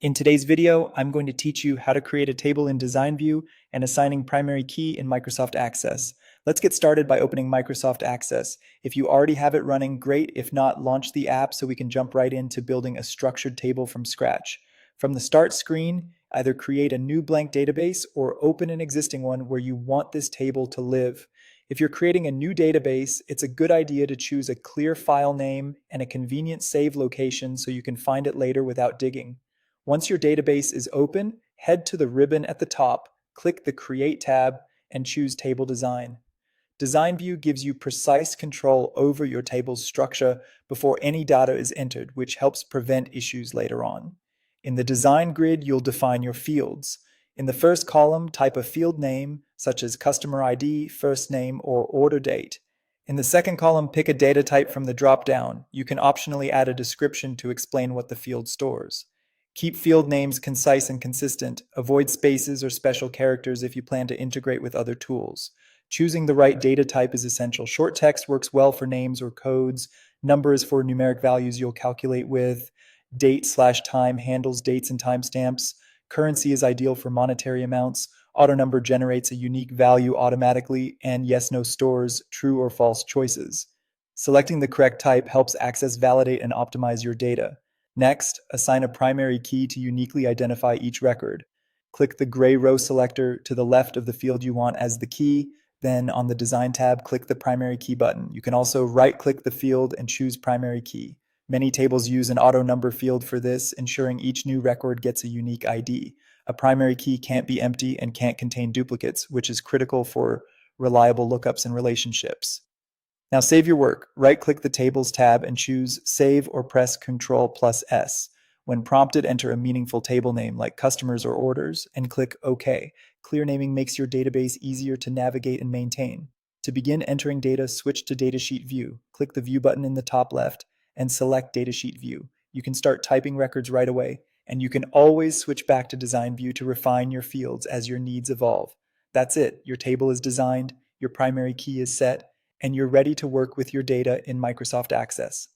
In today's video, I'm going to teach you how to create a table in Design View and assigning primary key in Microsoft Access. Let's get started by opening Microsoft Access. If you already have it running, great. If not, launch the app so we can jump right into building a structured table from scratch. From the Start screen, either create a new blank database or open an existing one where you want this table to live. If you're creating a new database, it's a good idea to choose a clear file name and a convenient save location so you can find it later without digging. Once your database is open, head to the ribbon at the top, click the Create tab, and choose Table Design. Design View gives you precise control over your table's structure before any data is entered, which helps prevent issues later on. In the Design grid, you'll define your fields. In the first column, type a field name, such as Customer ID, First Name, or Order Date. In the second column, pick a data type from the drop-down. You can optionally add a description to explain what the field stores. Keep field names concise and consistent. Avoid spaces or special characters if you plan to integrate with other tools. Choosing the right data type is essential. Short text works well for names or codes. Numbers for numeric values you'll calculate with. Date/time handles dates and timestamps. Currency is ideal for monetary amounts. AutoNumber generates a unique value automatically, and yes/no stores true or false choices. Selecting the correct type helps Access validate and optimize your data. Next, assign a primary key to uniquely identify each record. Click the gray row selector to the left of the field you want as the key. Then on the Design tab, click the Primary Key button. You can also right-click the field and choose Primary Key. Many tables use an auto number field for this, ensuring each new record gets a unique ID. A primary key can't be empty and can't contain duplicates, which is critical for reliable lookups and relationships. Now save your work. Right-click the Tables tab and choose Save or press Ctrl+S. When prompted, enter a meaningful table name like Customers or Orders and click OK. Clear naming makes your database easier to navigate and maintain. To begin entering data, switch to Datasheet View. Click the View button in the top left and select Datasheet View. You can start typing records right away, and you can always switch back to Design View to refine your fields as your needs evolve. That's it. Your table is designed, your primary key is set, and you're ready to work with your data in Microsoft Access.